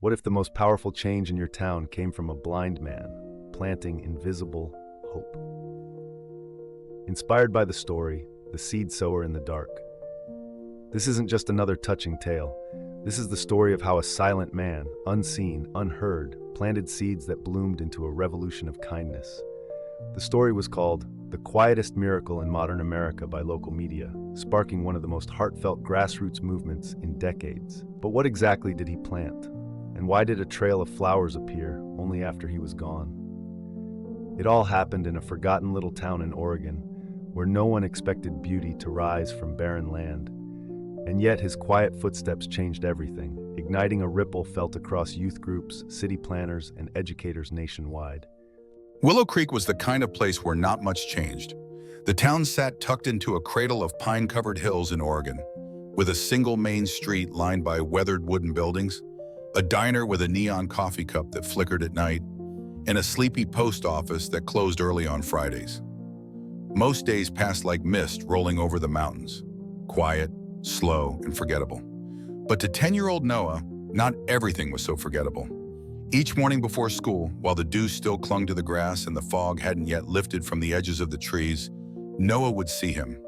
What if the most powerful change in your town came from a blind man planting invisible hope? Inspired by the story, The Seed Sower in the Dark. This isn't just another touching tale. This is the story of how a silent man, unseen, unheard, planted seeds that bloomed into a revolution of kindness. The story was called The Quietest Miracle in Modern America by local media, sparking one of the most heartfelt grassroots movements in decades. But what exactly did he plant? And why did a trail of flowers appear only after he was gone? It all happened in a forgotten little town in Oregon, where no one expected beauty to rise from barren land. And yet his quiet footsteps changed everything, igniting a ripple felt across youth groups, city planners, and educators nationwide. Willow Creek was the kind of place where not much changed. The town sat tucked into a cradle of pine-covered hills in Oregon, with a single main street lined by weathered wooden buildings, a diner with a neon coffee cup that flickered at night, and a sleepy post office that closed early on Fridays. Most days passed like mist rolling over the mountains, quiet, slow, and forgettable. But to 10-year-old Noah, not everything was so forgettable. Each morning before school, while the dew still clung to the grass and the fog hadn't yet lifted from the edges of the trees, Noah would see him.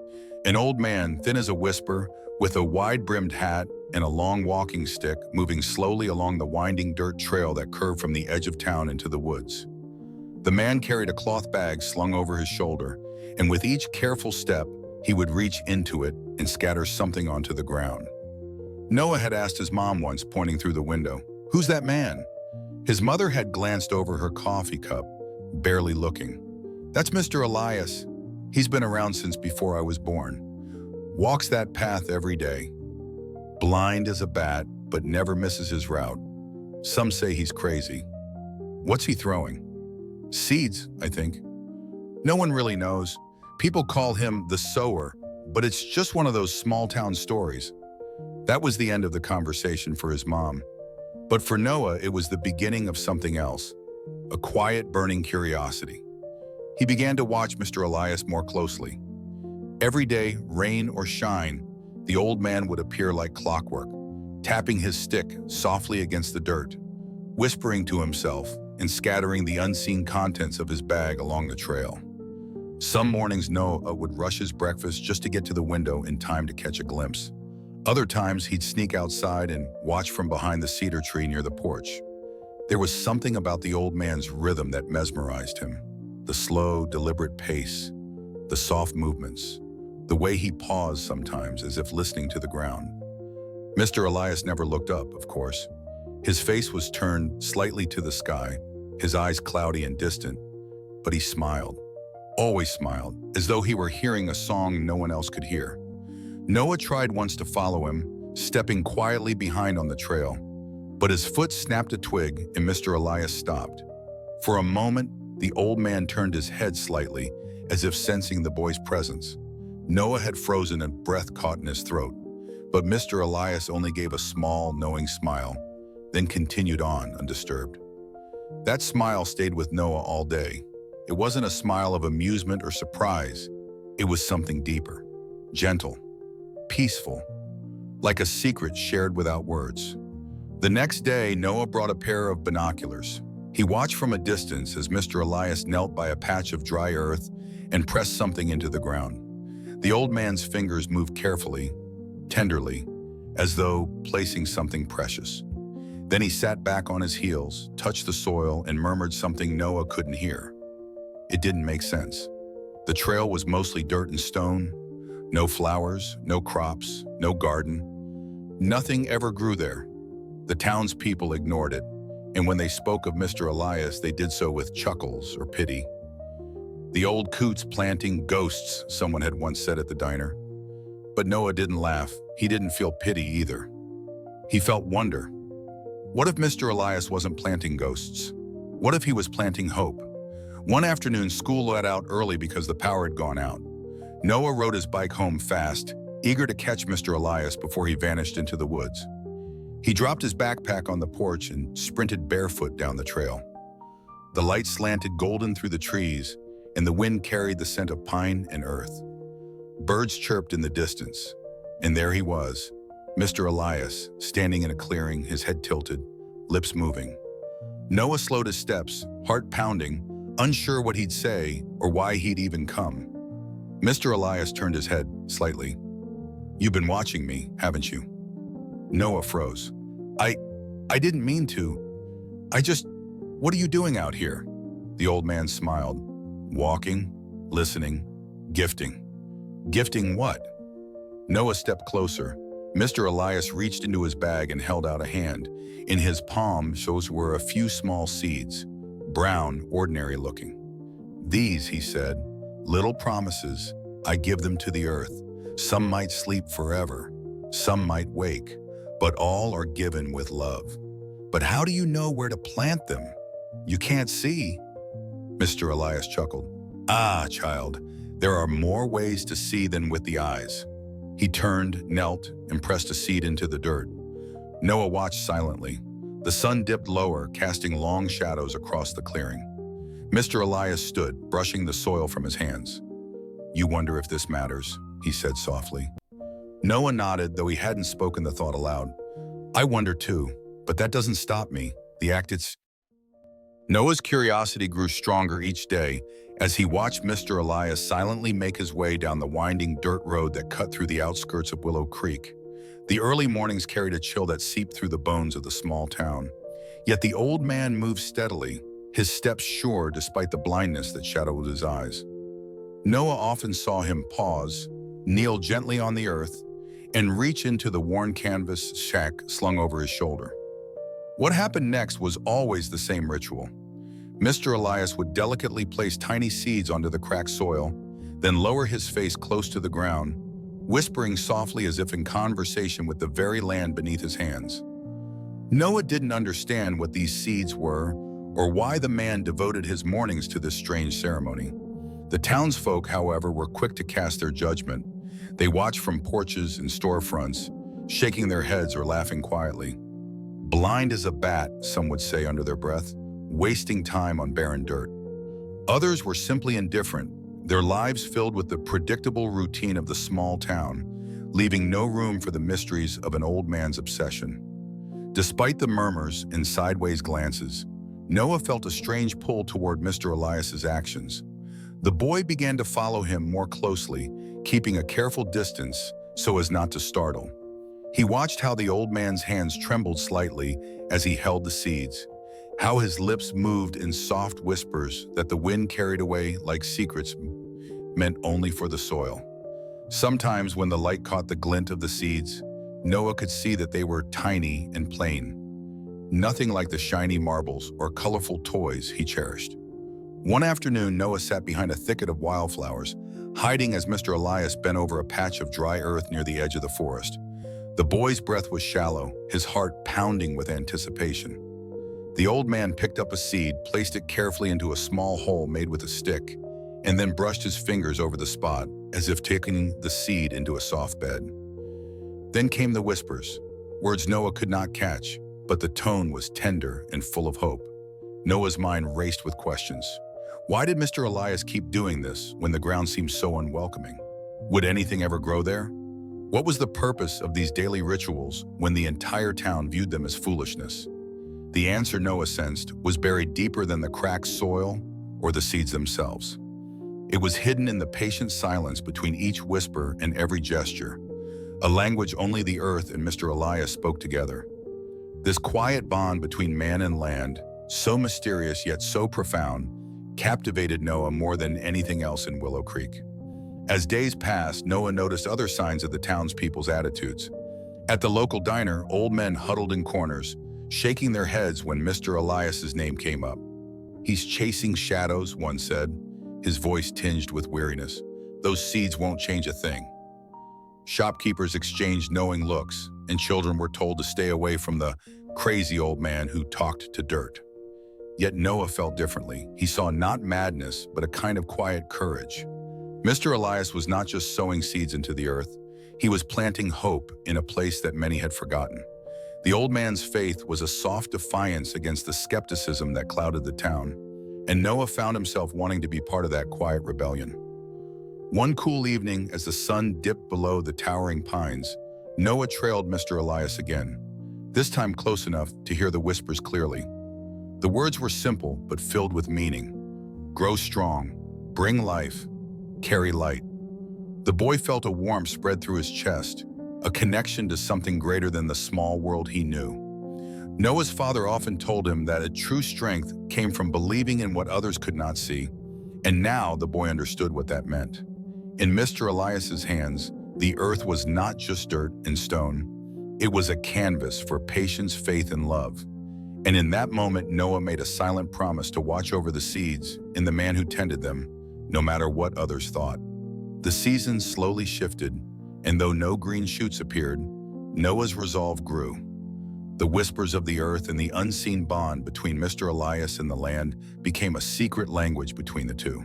An old man, thin as a whisper, with a wide-brimmed hat and a long walking stick, moving slowly along the winding dirt trail that curved from the edge of town into the woods. The man carried a cloth bag slung over his shoulder, and with each careful step, he would reach into it and scatter something onto the ground. Noah had asked his mom once, pointing through the window, "Who's that man?" His mother had glanced over her coffee cup, barely looking. "That's Mr. Elias. He's been around since before I was born. Walks that path every day. Blind as a bat, but never misses his route. Some say he's crazy. What's he throwing? Seeds, I think. No one really knows. People call him the sower, but it's just one of those small-town stories." That was the end of the conversation for his mom. But for Noah, it was the beginning of something else, a quiet, burning curiosity. He began to watch Mr. Elias more closely. Every day, rain or shine, the old man would appear like clockwork, tapping his stick softly against the dirt, whispering to himself and scattering the unseen contents of his bag along the trail. Some mornings, Noah would rush his breakfast just to get to the window in time to catch a glimpse. Other times, he'd sneak outside and watch from behind the cedar tree near the porch. There was something about the old man's rhythm that mesmerized him. The slow, deliberate pace, the soft movements, the way he paused sometimes as if listening to the ground. Mr. Elias never looked up, of course. His face was turned slightly to the sky, his eyes cloudy and distant, but he smiled, always smiled, as though he were hearing a song no one else could hear. Noah tried once to follow him, stepping quietly behind on the trail, but his foot snapped a twig and Mr. Elias stopped. For a moment, the old man turned his head slightly, as if sensing the boy's presence. Noah had frozen and breath caught in his throat, but Mr. Elias only gave a small, knowing smile, then continued on, undisturbed. That smile stayed with Noah all day. It wasn't a smile of amusement or surprise. It was something deeper, gentle, peaceful, like a secret shared without words. The next day, Noah brought a pair of binoculars. He watched from a distance as Mr. Elias knelt by a patch of dry earth and pressed something into the ground. The old man's fingers moved carefully, tenderly, as though placing something precious. Then he sat back on his heels, touched the soil, and murmured something Noah couldn't hear. It didn't make sense. The trail was mostly dirt and stone. No flowers, no crops, no garden. Nothing ever grew there. The townspeople ignored it, and when they spoke of Mr. Elias, they did so with chuckles or pity. "The old coot's planting ghosts," someone had once said at the diner. But Noah didn't laugh. He didn't feel pity either. He felt wonder. What if Mr. Elias wasn't planting ghosts? What if he was planting hope? One afternoon, school let out early because the power had gone out. Noah rode his bike home fast, eager to catch Mr. Elias before he vanished into the woods. He dropped his backpack on the porch and sprinted barefoot down the trail. The light slanted golden through the trees, and the wind carried the scent of pine and earth. Birds chirped in the distance, and there he was, Mr. Elias, standing in a clearing, his head tilted, lips moving. Noah slowed his steps, heart pounding, unsure what he'd say or why he'd even come. Mr. Elias turned his head slightly. "You've been watching me, haven't you?" Noah froze. I didn't mean to. What are you doing out here?" The old man smiled. "Walking, listening, gifting." "Gifting what?" Noah stepped closer. Mr. Elias reached into his bag and held out a hand. In his palm, those were a few small seeds, brown, ordinary looking. "These," he said, "little promises, I give them to the earth. Some might sleep forever, some might wake, but all are given with love." "But how do you know where to plant them? You can't see." Mr. Elias chuckled. "Ah, child, there are more ways to see than with the eyes." He turned, knelt, and pressed a seed into the dirt. Noah watched silently. The sun dipped lower, casting long shadows across the clearing. Mr. Elias stood, brushing the soil from his hands. "You wonder if this matters," he said softly. Noah nodded, though he hadn't spoken the thought aloud. "I wonder too, but that doesn't stop me. Noah's curiosity grew stronger each day as he watched Mr. Elias silently make his way down the winding dirt road that cut through the outskirts of Willow Creek. The early mornings carried a chill that seeped through the bones of the small town. Yet the old man moved steadily, his steps sure despite the blindness that shadowed his eyes. Noah often saw him pause, kneel gently on the earth, and reach into the worn canvas shack slung over his shoulder. What happened next was always the same ritual. Mr. Elias would delicately place tiny seeds onto the cracked soil, then lower his face close to the ground, whispering softly as if in conversation with the very land beneath his hands. Noah didn't understand what these seeds were or why the man devoted his mornings to this strange ceremony. The townsfolk, however, were quick to cast their judgment. They watched from porches and storefronts, shaking their heads or laughing quietly. "Blind as a bat," some would say under their breath, wasting time on barren dirt. Others were simply indifferent, their lives filled with the predictable routine of the small town, leaving no room for the mysteries of an old man's obsession. Despite the murmurs and sideways glances, Noah felt a strange pull toward Mr. Elias's actions. The boy began to follow him more closely, keeping a careful distance so as not to startle. He watched how the old man's hands trembled slightly as he held the seeds, how his lips moved in soft whispers that the wind carried away like secrets meant only for the soil. Sometimes when the light caught the glint of the seeds, Noah could see that they were tiny and plain, nothing like the shiny marbles or colorful toys he cherished. One afternoon, Noah sat behind a thicket of wildflowers, hiding as Mr. Elias bent over a patch of dry earth near the edge of the forest. The boy's breath was shallow, his heart pounding with anticipation. The old man picked up a seed, placed it carefully into a small hole made with a stick, and then brushed his fingers over the spot, as if taking the seed into a soft bed. Then came the whispers, words Noah could not catch, but the tone was tender and full of hope. Noah's mind raced with questions. Why did Mr. Elias keep doing this when the ground seemed so unwelcoming? Would anything ever grow there? What was the purpose of these daily rituals when the entire town viewed them as foolishness? The answer, Noah sensed, was buried deeper than the cracked soil or the seeds themselves. It was hidden in the patient silence between each whisper and every gesture, a language only the earth and Mr. Elias spoke together. This quiet bond between man and land, so mysterious yet so profound, captivated Noah more than anything else in Willow Creek. As days passed, Noah noticed other signs of the townspeople's attitudes. At the local diner, old men huddled in corners, shaking their heads when Mr. Elias's name came up. "He's chasing shadows," one said, his voice tinged with weariness. "Those seeds won't change a thing." Shopkeepers exchanged knowing looks, and children were told to stay away from the crazy old man who talked to dirt. Yet Noah felt differently. He saw not madness, but a kind of quiet courage. Mr. Elias was not just sowing seeds into the earth, he was planting hope in a place that many had forgotten. The old man's faith was a soft defiance against the skepticism that clouded the town, and Noah found himself wanting to be part of that quiet rebellion. One cool evening, as the sun dipped below the towering pines, Noah trailed Mr. Elias again. this time close enough to hear the whispers clearly. The words were simple but filled with meaning. Grow strong, bring life, carry light. The boy felt a warmth spread through his chest, a connection to something greater than the small world he knew. Noah's father often told him that a true strength came from believing in what others could not see, and now the boy understood what that meant. In Mr. Elias's hands, the earth was not just dirt and stone. It was a canvas for patience, faith, and love. And in that moment, Noah made a silent promise to watch over the seeds in the man who tended them, no matter what others thought. The seasons slowly shifted, and though no green shoots appeared, Noah's resolve grew. The whispers of the earth and the unseen bond between Mr. Elias and the land became a secret language between the two.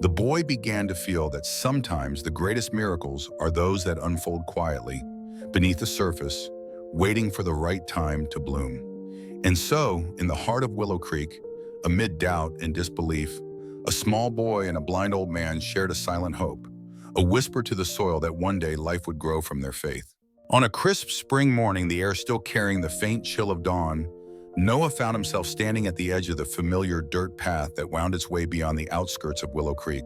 The boy began to feel that sometimes the greatest miracles are those that unfold quietly, beneath the surface, waiting for the right time to bloom. And so, in the heart of Willow Creek, amid doubt and disbelief, a small boy and a blind old man shared a silent hope, a whisper to the soil that one day life would grow from their faith. On a crisp spring morning, the air still carrying the faint chill of dawn, Noah found himself standing at the edge of the familiar dirt path that wound its way beyond the outskirts of Willow Creek.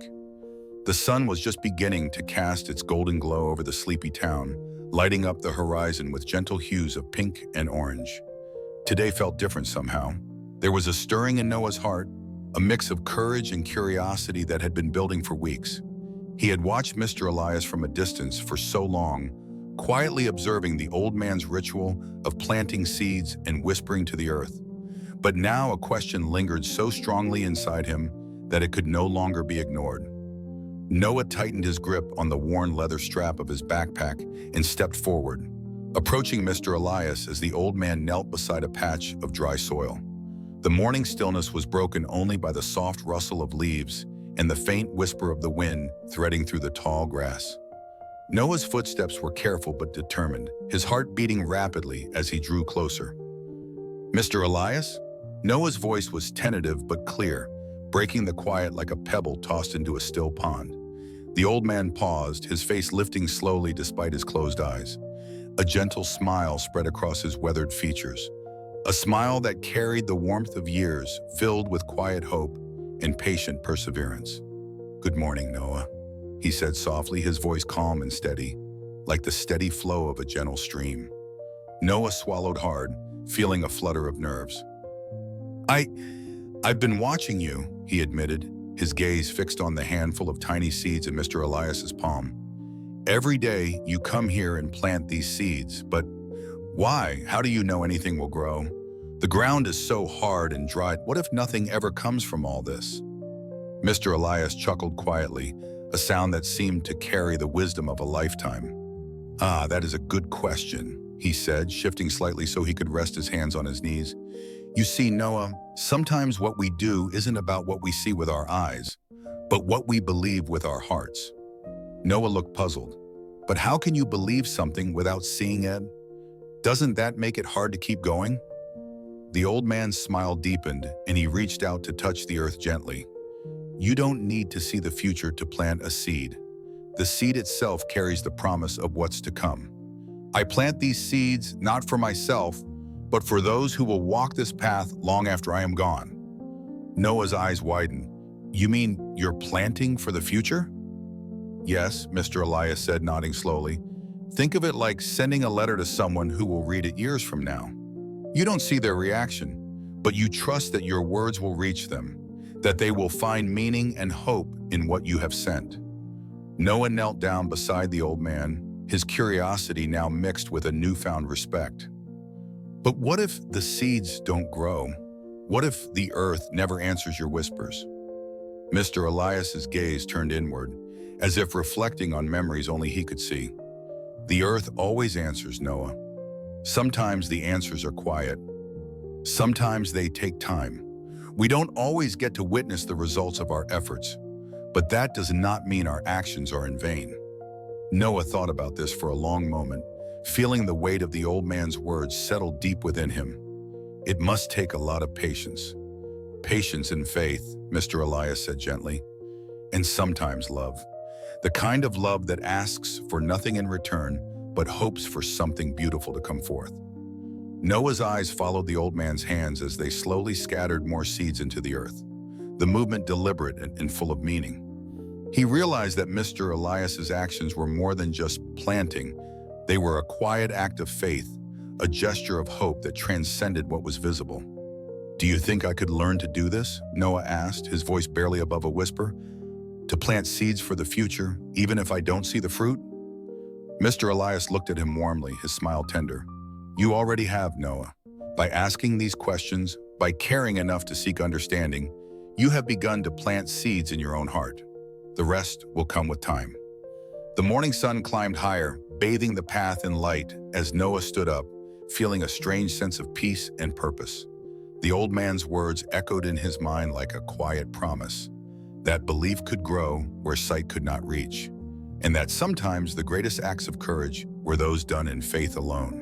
The sun was just beginning to cast its golden glow over the sleepy town, lighting up the horizon with gentle hues of pink and orange. Today felt different somehow. There was a stirring in Noah's heart, a mix of courage and curiosity that had been building for weeks. He had watched Mr. Elias from a distance for so long, quietly observing the old man's ritual of planting seeds and whispering to the earth. But now a question lingered so strongly inside him that it could no longer be ignored. Noah tightened his grip on the worn leather strap of his backpack and stepped forward, approaching Mr. Elias as the old man knelt beside a patch of dry soil. The morning stillness was broken only by the soft rustle of leaves and the faint whisper of the wind threading through the tall grass. Noah's footsteps were careful but determined, his heart beating rapidly as he drew closer. "Mr. Elias?" Noah's voice was tentative but clear, breaking the quiet like a pebble tossed into a still pond. The old man paused, his face lifting slowly despite his closed eyes. A gentle smile spread across his weathered features, a smile that carried the warmth of years, filled with quiet hope and patient perseverance. "Good morning, Noah," he said softly, his voice calm and steady, like the steady flow of a gentle stream. Noah swallowed hard, feeling a flutter of nerves. I've been watching you," he admitted, his gaze fixed on the handful of tiny seeds in Mr. Elias's palm. "Every day you come here and plant these seeds, but why? How do you know anything will grow? The ground is so hard and dry. What if nothing ever comes from all this?" Mr. Elias chuckled quietly, a sound that seemed to carry the wisdom of a lifetime. "Ah, that is a good question," he said, shifting slightly so he could rest his hands on his knees. "You see, Noah, sometimes what we do isn't about what we see with our eyes, but what we believe with our hearts." Noah looked puzzled. "But how can you believe something without seeing it? Doesn't that make it hard to keep going?" The old man's smile deepened, and he reached out to touch the earth gently. "You don't need to see the future to plant a seed. The seed itself carries the promise of what's to come. I plant these seeds not for myself, but for those who will walk this path long after I am gone." Noah's eyes widened. "You mean you're planting for the future?" "Yes," Mr. Elias said, nodding slowly. "Think of it like sending a letter to someone who will read it years from now. You don't see their reaction, but you trust that your words will reach them, that they will find meaning and hope in what you have sent." Noah knelt down beside the old man, his curiosity now mixed with a newfound respect. "But what if the seeds don't grow? What if the earth never answers your whispers?" Mr. Elias's gaze turned inward, as if reflecting on memories only he could see. "The earth always answers, Noah. Sometimes the answers are quiet. Sometimes they take time. We don't always get to witness the results of our efforts, but that does not mean our actions are in vain." Noah thought about this for a long moment, feeling the weight of the old man's words settle deep within him. "It must take a lot of patience. Patience and faith," Mr. Elias said gently. "And sometimes love. The kind of love that asks for nothing in return, but hopes for something beautiful to come forth." Noah's eyes followed the old man's hands as they slowly scattered more seeds into the earth, the movement deliberate and full of meaning. He realized that Mr. Elias's actions were more than just planting. They were a quiet act of faith, a gesture of hope that transcended what was visible. "Do you think I could learn to do this?" Noah asked, his voice barely above a whisper. "To plant seeds for the future, even if I don't see the fruit?" Mr. Elias looked at him warmly, his smile tender. "You already have, Noah. By asking these questions, by caring enough to seek understanding, you have begun to plant seeds in your own heart. The rest will come with time." The morning sun climbed higher, bathing the path in light as Noah stood up, feeling a strange sense of peace and purpose. The old man's words echoed in his mind like a quiet promise that belief could grow where sight could not reach, and that sometimes the greatest acts of courage were those done in faith alone.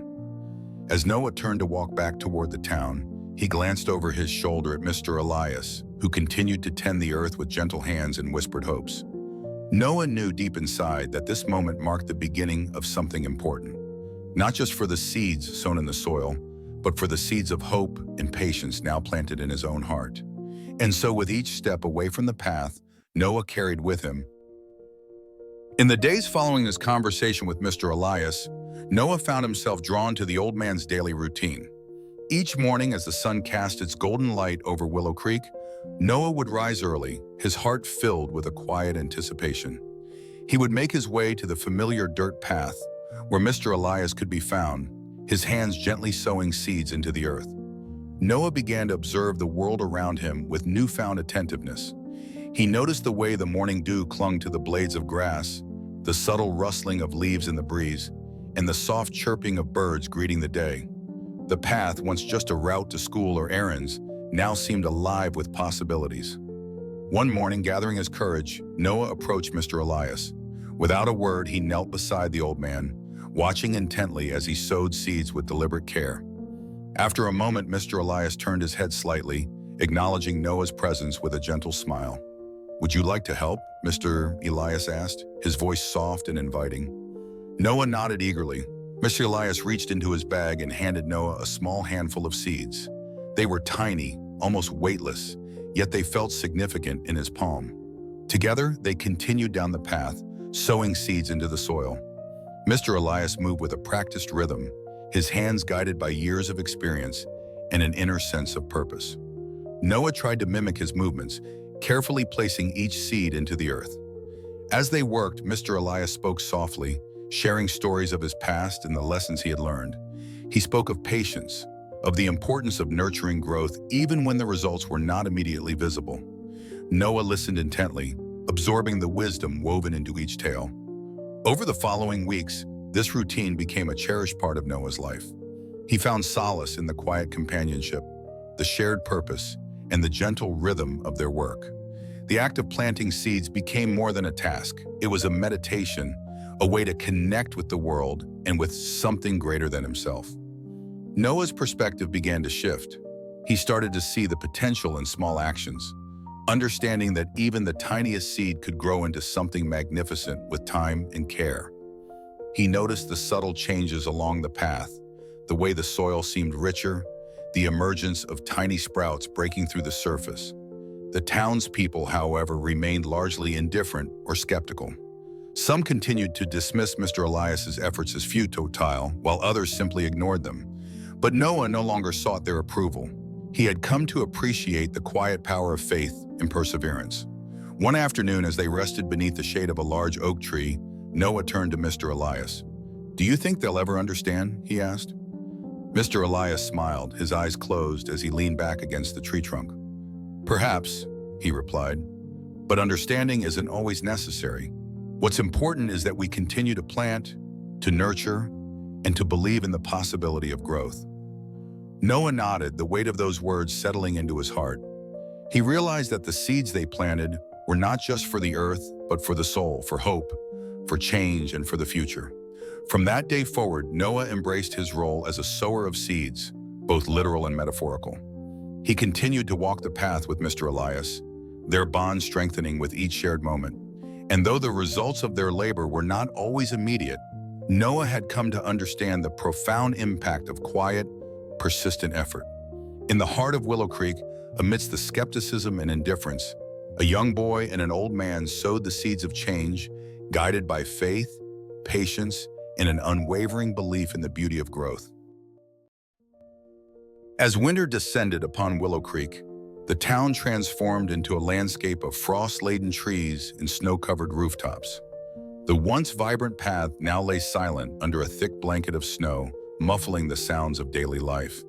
As Noah turned to walk back toward the town, he glanced over his shoulder at Mr. Elias, who continued to tend the earth with gentle hands and whispered hopes. Noah knew deep inside that this moment marked the beginning of something important, not just for the seeds sown in the soil, but for the seeds of hope and patience now planted in his own heart. And so with each step away from the path, Noah carried with him. In the days following this conversation with Mr. Elias, Noah found himself drawn to the old man's daily routine. Each morning as the sun cast its golden light over Willow Creek, Noah would rise early, his heart filled with a quiet anticipation. He would make his way to the familiar dirt path where Mr. Elias could be found, his hands gently sowing seeds into the earth. Noah began to observe the world around him with newfound attentiveness. He noticed the way the morning dew clung to the blades of grass, the subtle rustling of leaves in the breeze, and the soft chirping of birds greeting the day. The path, once just a route to school or errands, now seemed alive with possibilities. One morning, gathering his courage, Noah approached Mr. Elias. Without a word, he knelt beside the old man, watching intently as he sowed seeds with deliberate care. After a moment, Mr. Elias turned his head slightly, acknowledging Noah's presence with a gentle smile. "Would you like to help?" Mr. Elias asked, his voice soft and inviting. Noah nodded eagerly. Mr. Elias reached into his bag and handed Noah a small handful of seeds. They were tiny, almost weightless, yet they felt significant in his palm. Together, they continued down the path, sowing seeds into the soil. Mr. Elias moved with a practiced rhythm, his hands guided by years of experience and an inner sense of purpose. Noah tried to mimic his movements, carefully placing each seed into the earth. As they worked, Mr. Elias spoke softly, sharing stories of his past and the lessons he had learned. He spoke of patience, of the importance of nurturing growth even when the results were not immediately visible. Noah listened intently, absorbing the wisdom woven into each tale. Over the following weeks, this routine became a cherished part of Noah's life. He found solace in the quiet companionship, the shared purpose, and the gentle rhythm of their work. The act of planting seeds became more than a task. It was a meditation, a way to connect with the world and with something greater than himself. Noah's perspective began to shift. He started to see the potential in small actions, understanding that even the tiniest seed could grow into something magnificent with time and care. He noticed the subtle changes along the path, the way the soil seemed richer, the emergence of tiny sprouts breaking through the surface. The townspeople, however, remained largely indifferent or skeptical. Some continued to dismiss Mr. Elias's efforts as futile, while others simply ignored them. But Noah no longer sought their approval. He had come to appreciate the quiet power of faith and perseverance. One afternoon, as they rested beneath the shade of a large oak tree, Noah turned to Mr. Elias. "Do you think they'll ever understand?" he asked. Mr. Elias smiled, his eyes closed as he leaned back against the tree trunk. "Perhaps," he replied, "but understanding isn't always necessary. What's important is that we continue to plant, to nurture, and to believe in the possibility of growth." Noah nodded, the weight of those words settling into his heart. He realized that the seeds they planted were not just for the earth, but for the soul, for hope, for change, and for the future. From that day forward, Noah embraced his role as a sower of seeds, both literal and metaphorical. He continued to walk the path with Mr. Elias, their bond strengthening with each shared moment. And though the results of their labor were not always immediate, Noah had come to understand the profound impact of quiet, persistent effort. In the heart of Willow Creek, amidst the skepticism and indifference, a young boy and an old man sowed the seeds of change, guided by faith, patience, and an unwavering belief in the beauty of growth. As winter descended upon Willow Creek, the town transformed into a landscape of frost-laden trees and snow-covered rooftops. The once vibrant path now lay silent under a thick blanket of snow, muffling the sounds of daily life.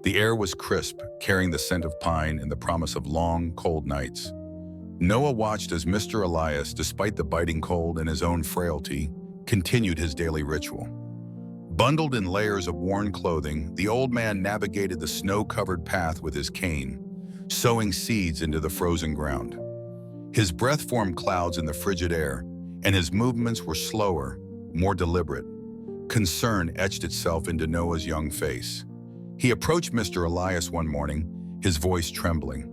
The air was crisp, carrying the scent of pine and the promise of long, cold nights. Noah watched as Mr. Elias, despite the biting cold and his own frailty, continued his daily ritual. Bundled in layers of worn clothing, the old man navigated the snow-covered path with his cane, sowing seeds into the frozen ground. His breath formed clouds in the frigid air, and his movements were slower, more deliberate. Concern etched itself into Noah's young face. He approached Mr. Elias one morning, his voice trembling.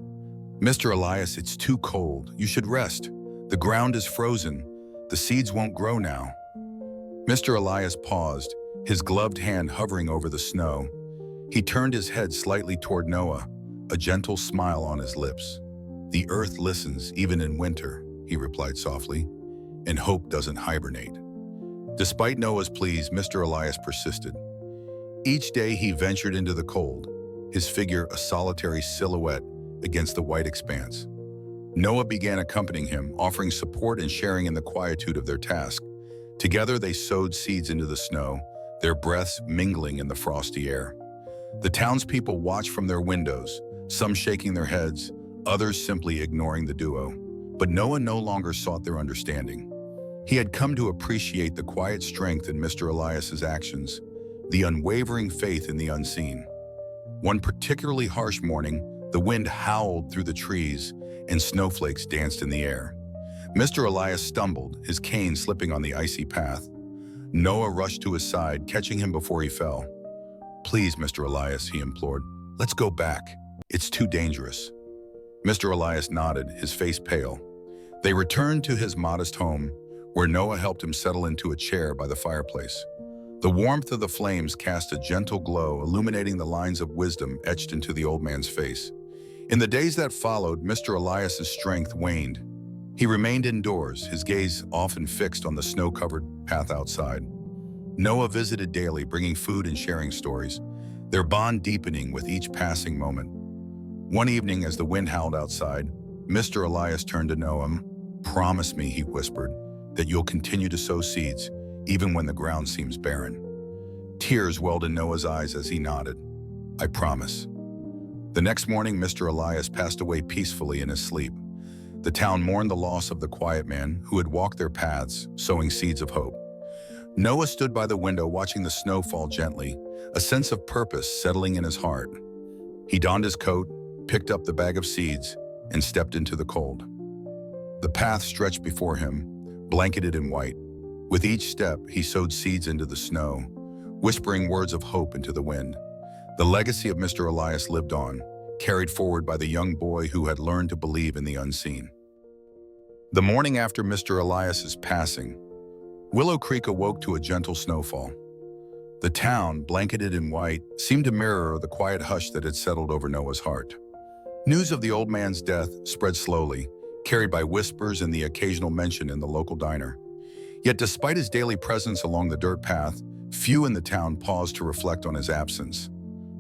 "Mr. Elias, it's too cold. You should rest. The ground is frozen. The seeds won't grow now." Mr. Elias paused, his gloved hand hovering over the snow. He turned his head slightly toward Noah, a gentle smile on his lips. "The earth listens, even in winter," he replied softly, "and hope doesn't hibernate." Despite Noah's pleas, Mr. Elias persisted. Each day he ventured into the cold, his figure a solitary silhouette against the white expanse. Noah began accompanying him, offering support and sharing in the quietude of their task. Together they sowed seeds into the snow, their breaths mingling in the frosty air. The townspeople watched from their windows, some shaking their heads, others simply ignoring the duo. But Noah no longer sought their understanding. He had come to appreciate the quiet strength in Mr. Elias's actions, the unwavering faith in the unseen. One particularly harsh morning, the wind howled through the trees and snowflakes danced in the air. Mr. Elias stumbled, his cane slipping on the icy path. Noah rushed to his side, catching him before he fell. "Please, Mr. Elias," he implored, "let's go back. It's too dangerous." Mr. Elias nodded, his face pale. They returned to his modest home, where Noah helped him settle into a chair by the fireplace. The warmth of the flames cast a gentle glow, illuminating the lines of wisdom etched into the old man's face. In the days that followed, Mr. Elias's strength waned. He remained indoors, his gaze often fixed on the snow-covered path outside. Noah visited daily, bringing food and sharing stories, their bond deepening with each passing moment. One evening, as the wind howled outside, Mr. Elias turned to Noah. "Promise me," he whispered, "that you'll continue to sow seeds, even when the ground seems barren." Tears welled in Noah's eyes as he nodded. "I promise." The next morning, Mr. Elias passed away peacefully in his sleep. The town mourned the loss of the quiet man who had walked their paths, sowing seeds of hope. Noah stood by the window watching the snow fall gently, a sense of purpose settling in his heart. He donned his coat, picked up the bag of seeds, and stepped into the cold. The path stretched before him, blanketed in white. With each step, he sowed seeds into the snow, whispering words of hope into the wind. The legacy of Mr. Elias lived on, carried forward by the young boy who had learned to believe in the unseen. The morning after Mr. Elias's passing, Willow Creek awoke to a gentle snowfall. The town, blanketed in white, seemed to mirror the quiet hush that had settled over Noah's heart. News of the old man's death spread slowly, carried by whispers and the occasional mention in the local diner. Yet despite his daily presence along the dirt path, few in the town paused to reflect on his absence.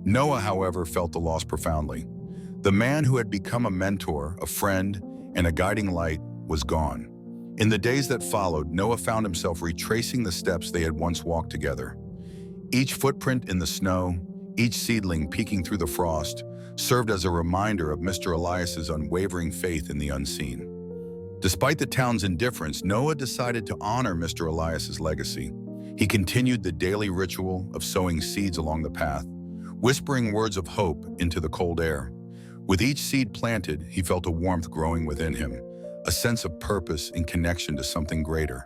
Noah, however, felt the loss profoundly. The man who had become a mentor, a friend, and a guiding light was gone. In the days that followed, Noah found himself retracing the steps they had once walked together. Each footprint in the snow, each seedling peeking through the frost, served as a reminder of Mr. Elias's unwavering faith in the unseen. Despite the town's indifference, Noah decided to honor Mr. Elias's legacy. He continued the daily ritual of sowing seeds along the path, whispering words of hope into the cold air. With each seed planted, he felt a warmth growing within him, a sense of purpose and connection to something greater.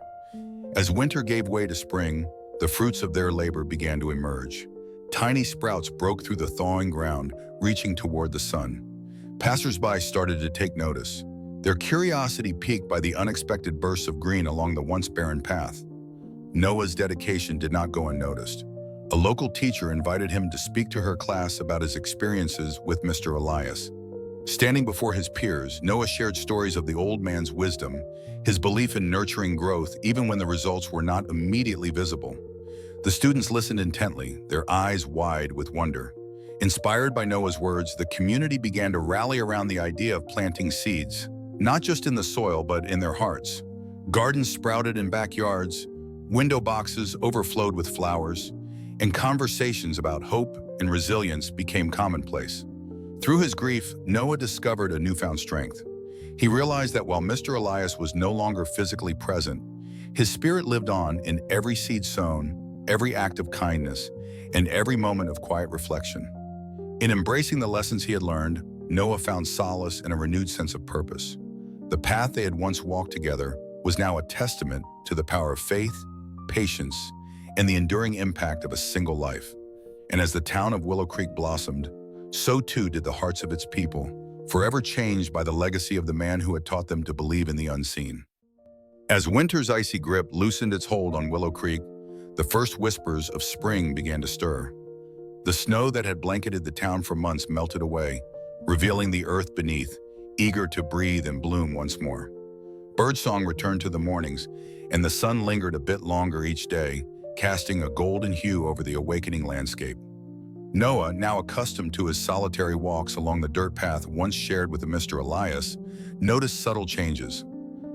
As winter gave way to spring, the fruits of their labor began to emerge. Tiny sprouts broke through the thawing ground, reaching toward the sun. Passers-by started to take notice, their curiosity piqued by the unexpected bursts of green along the once barren path. Noah's dedication did not go unnoticed. A local teacher invited him to speak to her class about his experiences with Mr. Elias. Standing before his peers, Noah shared stories of the old man's wisdom, his belief in nurturing growth even when the results were not immediately visible. The students listened intently, their eyes wide with wonder. Inspired by Noah's words, the community began to rally around the idea of planting seeds, not just in the soil but in their hearts. Gardens sprouted in backyards, window boxes overflowed with flowers, and conversations about hope and resilience became commonplace. Through his grief, Noah discovered a newfound strength. He realized that while Mr. Elias was no longer physically present, his spirit lived on in every seed sown, every act of kindness, and every moment of quiet reflection. In embracing the lessons he had learned, Noah found solace and a renewed sense of purpose. The path they had once walked together was now a testament to the power of faith, patience, and the enduring impact of a single life. And as the town of Willow Creek blossomed, so too did the hearts of its people, forever changed by the legacy of the man who had taught them to believe in the unseen. As winter's icy grip loosened its hold on Willow Creek, the first whispers of spring began to stir. The snow that had blanketed the town for months melted away, revealing the earth beneath, eager to breathe and bloom once more. Birdsong returned to the mornings, and the sun lingered a bit longer each day, casting a golden hue over the awakening landscape. Noah, now accustomed to his solitary walks along the dirt path once shared with Mr. Elias, noticed subtle changes.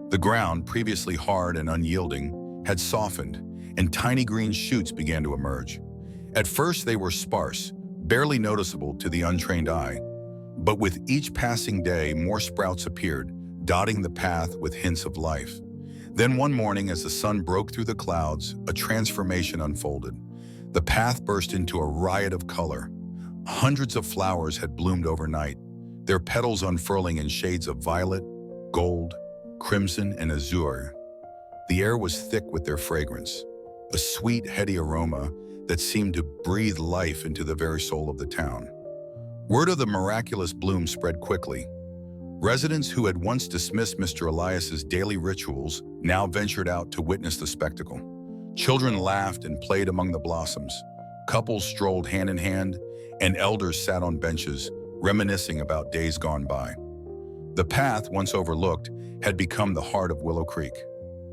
The ground, previously hard and unyielding, had softened, and tiny green shoots began to emerge. At first they were sparse, barely noticeable to the untrained eye. But with each passing day, more sprouts appeared, dotting the path with hints of life. Then one morning, as the sun broke through the clouds, a transformation unfolded. The path burst into a riot of color. Hundreds of flowers had bloomed overnight, their petals unfurling in shades of violet, gold, crimson, and azure. The air was thick with their fragrance, a sweet, heady aroma that seemed to breathe life into the very soul of the town. Word of the miraculous bloom spread quickly. Residents who had once dismissed Mr. Elias's daily rituals now ventured out to witness the spectacle. Children laughed and played among the blossoms. Couples strolled hand in hand, and elders sat on benches, reminiscing about days gone by. The path, once overlooked, had become the heart of Willow Creek.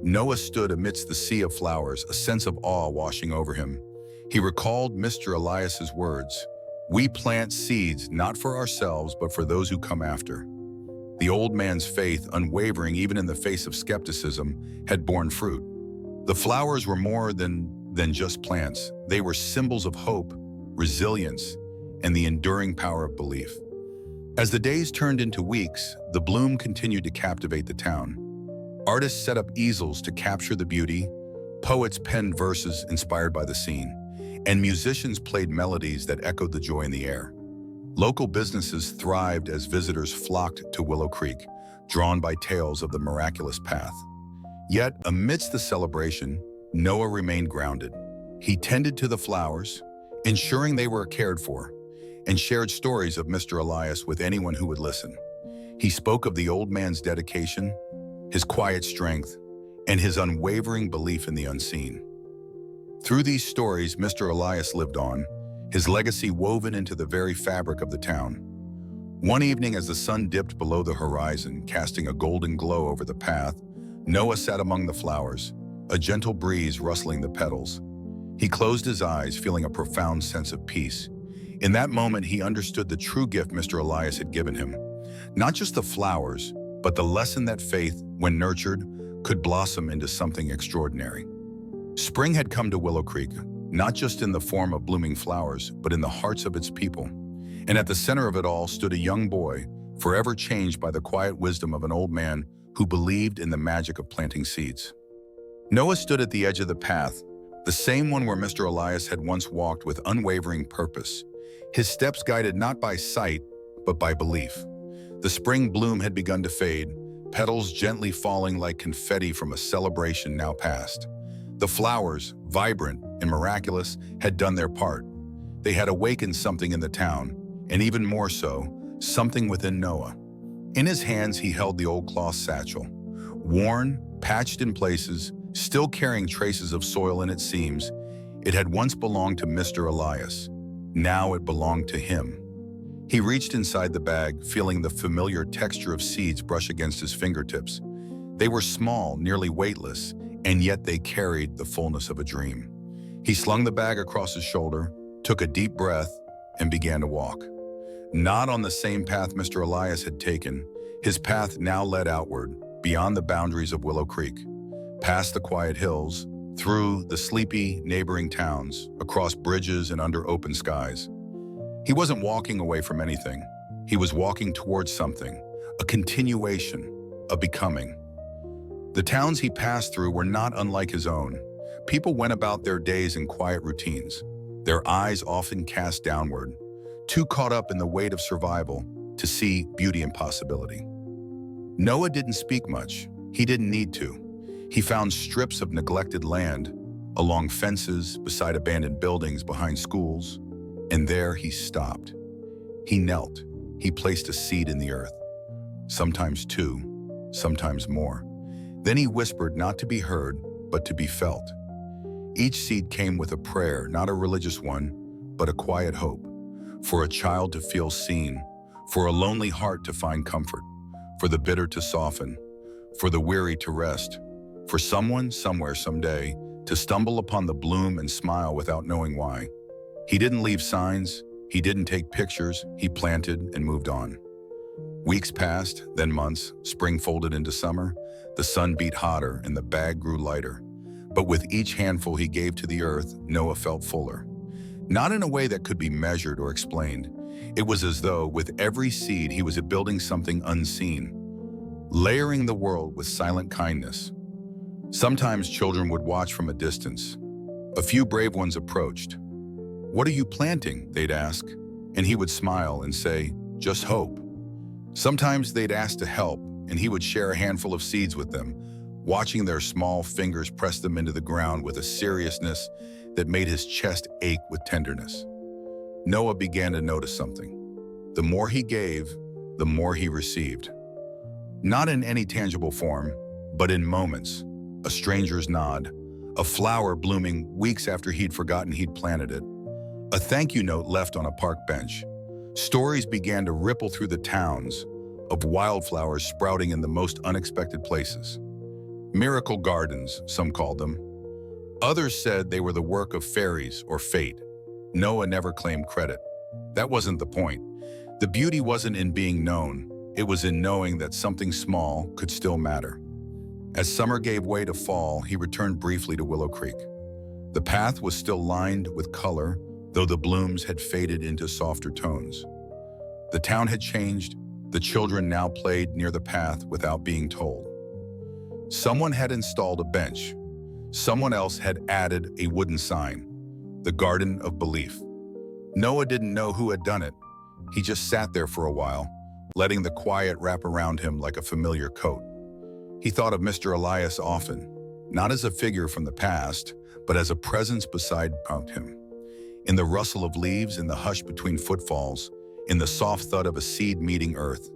Noah stood amidst the sea of flowers, a sense of awe washing over him. He recalled Mr. Elias's words, "We plant seeds not for ourselves, but for those who come after." The old man's faith, unwavering even in the face of skepticism, had borne fruit. The flowers were more than just plants. They were symbols of hope, resilience, and the enduring power of belief. As the days turned into weeks, the bloom continued to captivate the town. Artists set up easels to capture the beauty, poets penned verses inspired by the scene, and musicians played melodies that echoed the joy in the air. Local businesses thrived as visitors flocked to Willow Creek, drawn by tales of the miraculous path. Yet, amidst the celebration, Noah remained grounded. He tended to the flowers, ensuring they were cared for, and shared stories of Mr. Elias with anyone who would listen. He spoke of the old man's dedication, his quiet strength, and his unwavering belief in the unseen. Through these stories, Mr. Elias lived on, his legacy woven into the very fabric of the town. One evening, as the sun dipped below the horizon, casting a golden glow over the path, Noah sat among the flowers, a gentle breeze rustling the petals. He closed his eyes, feeling a profound sense of peace. In that moment, he understood the true gift Mr. Elias had given him. Not just the flowers, but the lesson that faith, when nurtured, could blossom into something extraordinary. Spring had come to Willow Creek, not just in the form of blooming flowers, but in the hearts of its people. And at the center of it all stood a young boy, forever changed by the quiet wisdom of an old man who believed in the magic of planting seeds. Noah stood at the edge of the path, the same one where Mr. Elias had once walked with unwavering purpose, his steps guided not by sight, but by belief. The spring bloom had begun to fade, petals gently falling like confetti from a celebration now past. The flowers, vibrant and miraculous, had done their part. They had awakened something in the town, and even more so, something within Noah. In his hands, he held the old cloth satchel. Worn, patched in places, still carrying traces of soil in its seams, It had once belonged to Mr. Elias. Now it belonged to him. He reached inside the bag, feeling the familiar texture of seeds brush against his fingertips. They were small, nearly weightless, and yet they carried the fullness of a dream. He slung the bag across his shoulder, took a deep breath, and began to walk. Not on the same path Mr. Elias had taken, his path now led outward, beyond the boundaries of Willow Creek, past the quiet hills, through the sleepy neighboring towns, across bridges and under open skies. He wasn't walking away from anything. He was walking towards something, a continuation, a becoming. The towns he passed through were not unlike his own. People went about their days in quiet routines, their eyes often cast downward, too caught up in the weight of survival to see beauty and possibility. Noah didn't speak much. He didn't need to. He found strips of neglected land, along fences, beside abandoned buildings, behind schools, and there he stopped. He knelt. He placed a seed in the earth. Sometimes two, sometimes more. Then he whispered, not to be heard, but to be felt. Each seed came with a prayer, not a religious one, but a quiet hope. For a child to feel seen, for a lonely heart to find comfort, for the bitter to soften, for the weary to rest, for someone, somewhere, someday, to stumble upon the bloom and smile without knowing why. He didn't leave signs, he didn't take pictures, he planted and moved on. Weeks passed, then months, spring folded into summer, the sun beat hotter and the bag grew lighter. But with each handful he gave to the earth, Noah felt fuller. Not in a way that could be measured or explained. It was as though with every seed he was building something unseen, layering the world with silent kindness. Sometimes children would watch from a distance. A few brave ones approached. "What are you planting?" they'd ask, and he would smile and say, "Just hope." Sometimes they'd ask to help, and he would share a handful of seeds with them, watching their small fingers press them into the ground with a seriousness that made his chest ache with tenderness. Noah began to notice something. The more he gave, the more he received. Not in any tangible form, but in moments. A stranger's nod, a flower blooming weeks after he'd forgotten he'd planted it, a thank you note left on a park bench. Stories began to ripple through the towns of wildflowers sprouting in the most unexpected places. Miracle gardens, some called them. Others said they were the work of fairies or fate. Noah never claimed credit. That wasn't the point. The beauty wasn't in being known. It was in knowing that something small could still matter. As summer gave way to fall, he returned briefly to Willow Creek. The path was still lined with color, though the blooms had faded into softer tones. The town had changed. The children now played near the path without being told. Someone had installed a bench. Someone else had added a wooden sign, the Garden of Belief. Noah didn't know who had done it. He just sat there for a while, letting the quiet wrap around him like a familiar coat. He thought of Mr. Elias often, not as a figure from the past, but as a presence beside him. In the rustle of leaves, in the hush between footfalls, in the soft thud of a seed meeting earth.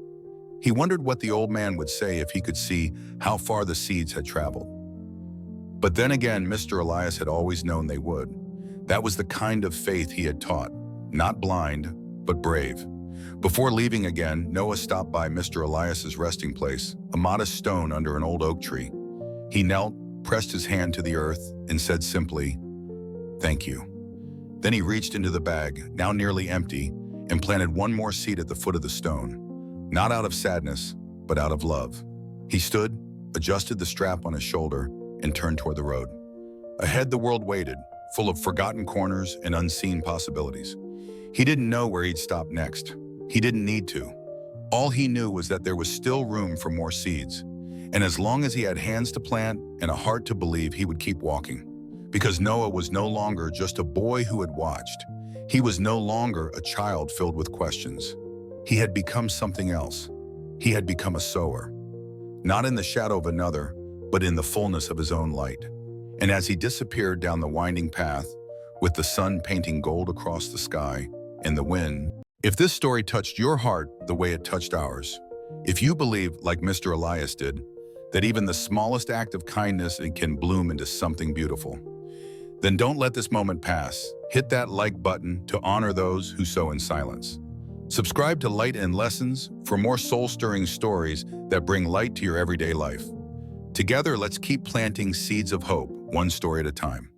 He wondered what the old man would say if he could see how far the seeds had traveled. But then again, Mr. Elias had always known they would. That was the kind of faith he had taught, not blind, but brave. Before leaving again, Noah stopped by Mr. Elias's resting place, a modest stone under an old oak tree. He knelt, pressed his hand to the earth, and said simply, "Thank you." Then he reached into the bag, now nearly empty, and planted one more seed at the foot of the stone, not out of sadness, but out of love. He stood, adjusted the strap on his shoulder, and turned toward the road. Ahead, the world waited, full of forgotten corners and unseen possibilities. He didn't know where he'd stop next. He didn't need to. All he knew was that there was still room for more seeds. And as long as he had hands to plant and a heart to believe, he would keep walking. Because Noah was no longer just a boy who had watched. He was no longer a child filled with questions. He had become something else. He had become a sower. Not in the shadow of another, but in the fullness of his own light. And as he disappeared down the winding path, with the sun painting gold across the sky and the wind, if this story touched your heart the way it touched ours, if you believe, like Mr. Elias did, that even the smallest act of kindness can bloom into something beautiful, Then don't let this moment pass. Hit that like button to honor those who sow in silence. Subscribe to Light and Lessons for more soul-stirring stories that bring light to your everyday life. Together, let's keep planting seeds of hope, one story at a time.